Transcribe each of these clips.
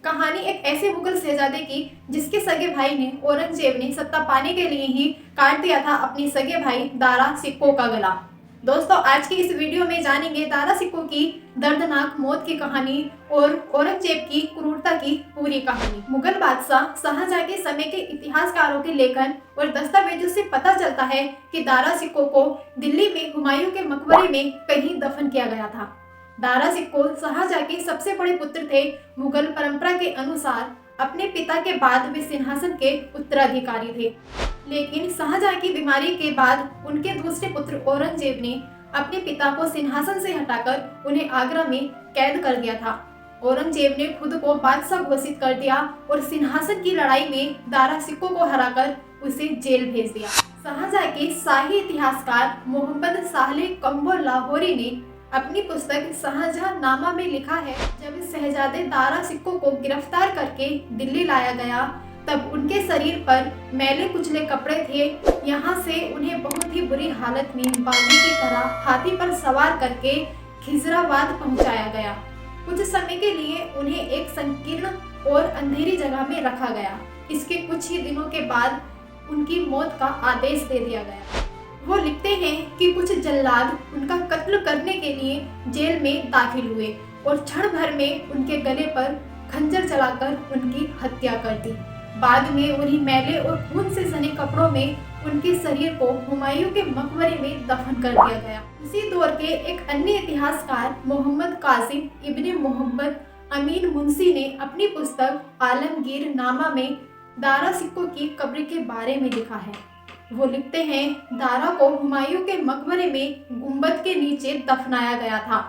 कहानी एक ऐसे मुगल शहजादे की जिसके सगे भाई ने औरंगजेब ने सत्ता पाने के लिए ही काट दिया था अपनी सगे भाई दारा सिक्को का गला। दोस्तों, आज की इस वीडियो में जानेंगे दारा सिक्को की दर्दनाक मौत की कहानी और औरंगजेब की क्रूरता की पूरी कहानी। मुगल बादशाह शाहजहां के समय के इतिहासकारों के लेखन और दस्तावेजों से पता चलता है कि दारा सिक्को को दिल्ली में हुमायूं के मकबरे में कहीं दफन किया गया था। दारा सिक्को शाहजहां के सबसे बड़े पुत्र थे। मुगल परंपरा के अनुसार अपने पिता के बाद वे सिंहासन के उत्तराधिकारी थे, लेकिन शाहजहां की बीमारी के बाद उनके दूसरे पुत्र औरंगजेब ने अपने पिता को सिंहासन से हटाकर उन्हें आगरा में कैद कर दिया था। औरंगजेब ने खुद को बादशाह घोषित कर दिया और सिंहासन की लड़ाई में दारा सिक्को को हराकर उसे जेल भेज दिया। शाहजहां के शाही इतिहासकार मोहम्मद सालेह कम्बो लाहौरी ने अपनी पुस्तक शाहजहां नामा में लिखा है, जब शहजादे दारा सिक्को को गिरफ्तार करके दिल्ली लाया गया तब उनके शरीर पर मैले कुचले कपड़े थे। यहाँ से उन्हें बहुत ही बुरी हालत में बागी की तरह हाथी पर सवार करके खिजराबाद पहुंचाया गया। कुछ समय के लिए उन्हें एक संकीर्ण और अंधेरी जगह में रखा गया। इसके कुछ ही दिनों के बाद उनकी मौत का आदेश दे दिया गया। वो लिखते हैं कि कुछ जल्लाद उनका कत्ल करने के लिए जेल में दाखिल हुए और क्षण भर में उनके गले पर खंजर चलाकर उनकी हत्या कर दी। बाद में उन्हीं मैले और खून से सने कपड़ों में उनके शरीर को हुमायूं के मकबरे में दफन कर दिया गया। उसी दौर के एक अन्य इतिहासकार मोहम्मद कासिम इब्ने मोहम्मद अमीन मुंशी ने अपनी पुस्तक आलमगीर नामा में दारा सिक्को की कब्र के बारे में लिखा है। वो लिखते हैं, दारा को हुमायूं के मकबरे में गुंबद के नीचे दफनाया गया था,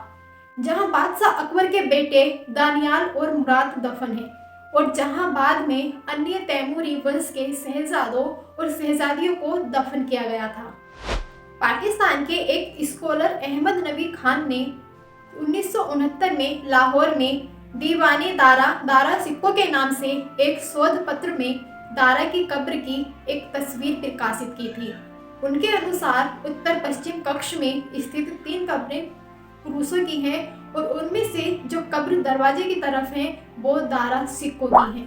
जहां बादशाह अकबर के बेटे दानियाल और मुराद दफन हैं और जहां बाद में अन्य तैमूरी वंश के शहजादों और शहजादियों को दफन किया गया था। पाकिस्तान के एक स्कॉलर अहमद नबी खान ने 1969 में लाहौर में दीवाने दारा सिक्को के नाम से एक शोध पत्र में दारा की कब्र की एक तस्वीर प्रकाशित की थी। उनके अनुसार उत्तर पश्चिम कक्ष में स्थित 3 कब्रें पुरुषों की हैं और उनमें से जो कब्र दरवाजे की तरफ है वो दारा सिक्को की है।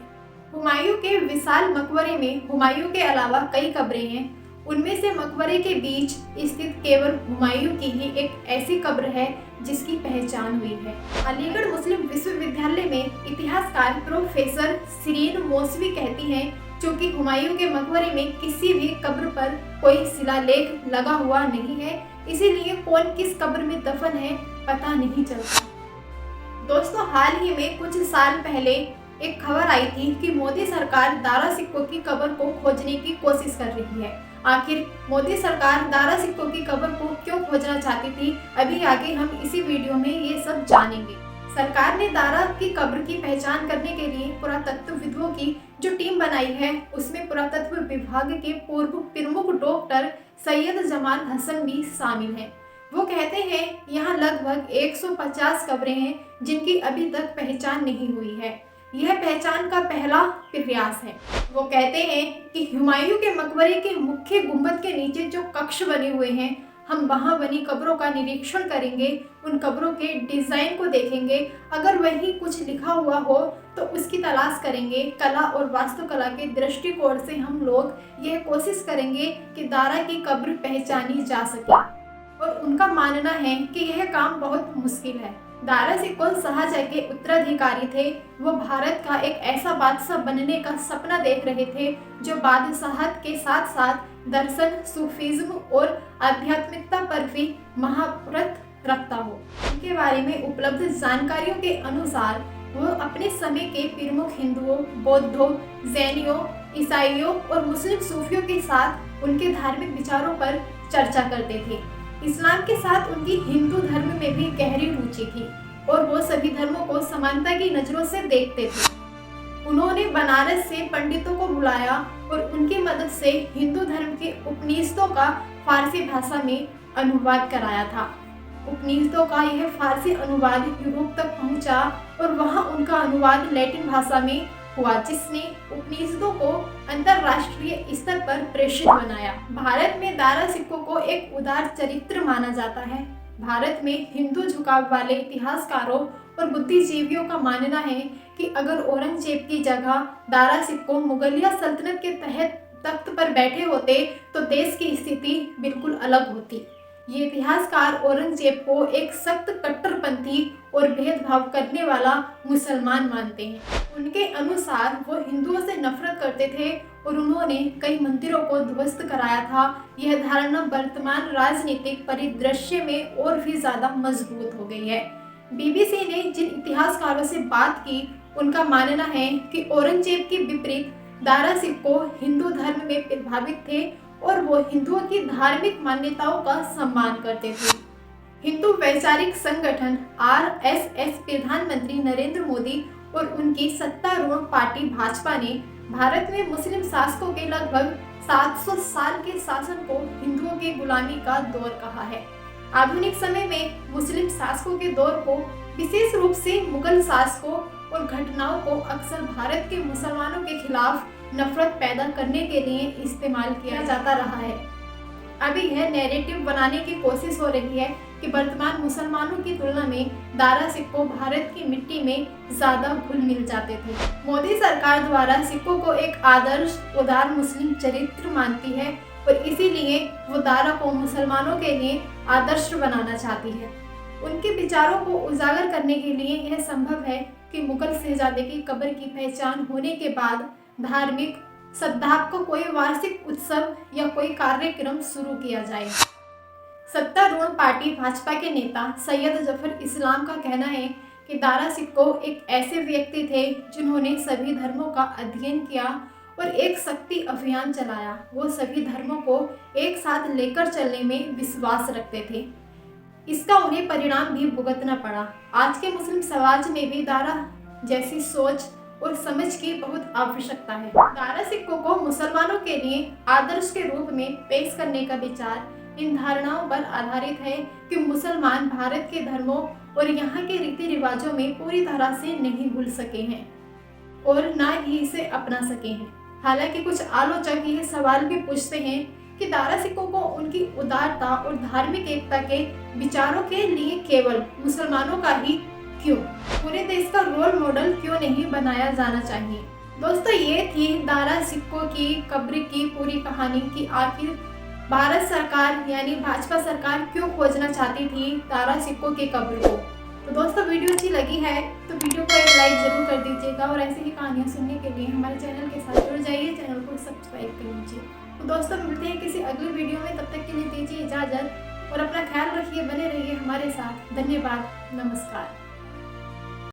हुमायूं के विशाल मकबरे में हुमायूं के अलावा कई कब्रें हैं। उनमें से मकबरे के बीच स्थित केवल हुमायूं की ही एक ऐसी कब्र है जिसकी पहचान हुई है। अलीगढ़ मुस्लिम विश्वविद्यालय में इतिहासकार प्रोफेसर शिरीन मौसवी कहती हैं, चूँकि हुमायूं के मकबरे में किसी भी कब्र पर कोई शिलालेख लगा हुआ नहीं है, इसीलिए कौन किस कब्र में दफन है पता नहीं चलता। दोस्तों, हाल ही में कुछ साल पहले एक खबर आई थी कि मोदी सरकार दारा सिक्को की कब्र को खोजने की कोशिश कर रही है। आखिर मोदी सरकार दारा सिक्को की कब्र को क्यों खोजना चाहती थी, अभी आगे हम इसी वीडियो में ये सब जानेंगे। सरकार ने दारा की कब्र की पहचान करने के लिए पुरातत्वविदों की जो टीम बनाई है, उसमें पुरातत्व विभाग के पूर्व प्रमुख डॉक्टर सैयद जमाल हसन भी शामिल हैं। वो कहते हैं यहाँ लगभग 150 कब्रें हैं जिनकी अभी तक पहचान नहीं हुई है। यह पहचान का पहला प्रयास है। वो कहते हैं कि हुमायूं के मकबरे के मुख्य गुंबद के नीचे जो कक्ष बने हुए हैं, हम वहां बनी कब्रों का निरीक्षण करेंगे, उन कब्रों के डिजाइन को देखेंगे। अगर वहीं कुछ लिखा हुआ हो तो उसकी तलाश करेंगे। कला और वास्तुकला के दृष्टिकोण से हम लोग यह कोशिश करेंगे कि दारा की कब्र पहचानी जा सके और उनका मानना है कि यह काम बहुत मुश्किल है। दारा सिक्को शाहजहां के उत्तराधिकारी थे। वो भारत का एक ऐसा बादशाह बनने का सपना देख रहे थे जो बादशाहत के साथ साथ दर्शन, सूफीज्म और आध्यात्मिकता पर भी महारत रखता हो। उनके बारे में उपलब्ध जानकारियों के अनुसार वो अपने समय के प्रमुख हिंदुओं, बौद्धों, जैनियों, ईसाइयों और मुस्लिम सूफियों के साथ उनके धार्मिक विचारों पर चर्चा करते थे। इस्लाम के साथ उनकी हिंदू धर्म में भी गहरी रुचि थी और वो सभी धर्मों को समानता की नजरों से देखते थे। उन्होंने बनारस से पंडितों को बुलाया और उनकी मदद से हिंदू धर्म के उपनिषदों का फारसी भाषा में अनुवाद कराया था। उपनिषदों का यह फारसी अनुवाद यूरोप तक पहुंचा और वहां उनका अनुवाद लैटिन भाषा में हुआ, जिसने उपनिषदों को अंतरराष्ट्रीय स्तर पर प्रेषित बनाया। भारत में दारा सिक्को को एक उदार चरित्र माना जाता है। भारत में हिंदू झुकाव वाले इतिहासकारों और बुद्धिजीवियों का मानना है कि अगर औरंगजेब की जगह दारा सिक्को मुगलिया सल्तनत के तहत तख्त पर बैठे होते तो देश की स्थिति बिल्कुल अलग होती। ये इतिहासकार औरंगजेब को एक सख्त कट्टरपंथी और भेदभाव करने वाला मुसलमान मानते हैं। उनके अनुसार वो हिंदुओं से नफरत करते थे और उन्होंने कई मंदिरों को ध्वस्त कराया था। यह धारणा वर्तमान राजनीतिक परिदृश्य में और भी ज्यादा मजबूत हो गई है। बीबीसी ने जिन इतिहासकारों से बात की उनका मानना है कि औरंगजेब के विपरीत दारा सिक्को हिंदू धर्म में प्रभावित थे और वो हिंदुओं की धार्मिक मान्यताओं का सम्मान करते थे। हिंदू वैचारिक संगठन आरएसएस प्रधानमंत्री नरेंद्र मोदी और उनकी सत्तारूढ़ पार्टी भाजपा ने भारत में मुस्लिम शासकों के लगभग 700 साल के शासन को हिंदुओं की गुलामी का दौर कहा है। आधुनिक समय में मुस्लिम शासकों के दौर को विशेष रूप से मुगल शासकों और घटनाओं को अक्सर भारत के मुसलमानों के खिलाफ नफरत पैदा करने के लिए इस्तेमाल किया जाता रहा है। अभी यह नैरेटिव बनाने की कोशिश हो रही है कि वर्तमान मुसलमानों की तुलना में दारा सिक्को भारत की मिट्टी में ज्यादा घुल मिल जाते थे। मोदी सरकार द्वारा सिक्को को एक आदर्श उदार मुस्लिम चरित्र मानती है और इसीलिए वो दारा को मुसलमानों के लिए आदर्श बनाना चाहती है। उनके विचारों को उजागर करने के लिए यह संभव है कि मुगल शहजादे की कब्र की पहचान होने के बाद धार्मिक सद्भाव को कोई वार्षिक उत्सव या कोई कार्यक्रम शुरू किया जाए। सत्तारूढ़ पार्टी भाजपा के नेता सैयद जफर इस्लाम का कहना है कि दारा सिक्को एक ऐसे व्यक्ति थे जिन्होंने सभी धर्मों का अध्ययन किया और एक शक्ति अभियान चलाया। वो सभी धर्मों को एक साथ लेकर चलने में विश्वास रखते थे। इसका उन्हें परिणाम भी भुगतना पड़ा। आज के मुस्लिम समाज में भी दारा जैसी सोच और समझ की बहुत आवश्यकता है। दारा सिक्को को मुसलमानों के लिए आदर्श के रूप में पेश करने का विचार इन धारणाओं पर आधारित है कि मुसलमान भारत के धर्मों और यहाँ के रीति रिवाजों में पूरी तरह से नहीं घुल सके हैं और ना ही इसे अपना सके हैं। हालांकि कुछ आलोचक यह सवाल भी पूछते हैं कि दारा सिक्को को उनकी उदारता और धार्मिक एकता के विचारों के लिए केवल मुसलमानों का ही क्यों, पूरे देश का रोल मॉडल क्यों नहीं बनाया जाना चाहिए। दोस्तों, ये थी दारा सिक्को की कब्र की पूरी कहानी कि आखिर भारत सरकार यानी भाजपा सरकार क्यों खोजना चाहती थी दारा सिक्को की कब्र को। तो दोस्तों, वीडियो अच्छी लगी है तो वीडियो को एक लाइक जरूर कर दीजिएगा और ऐसी ही कहानियाँ सुनने के लिए हमारे चैनल के साथ जुड़ जाइए, चैनल को सब्सक्राइब कर लीजिए। तो दोस्तों, मिलते हैं किसी अगले वीडियो में, तब तक के लिए दीजिए इजाज़त और अपना ख्याल रखिए, बने रहिए हमारे साथ। धन्यवाद, नमस्कार।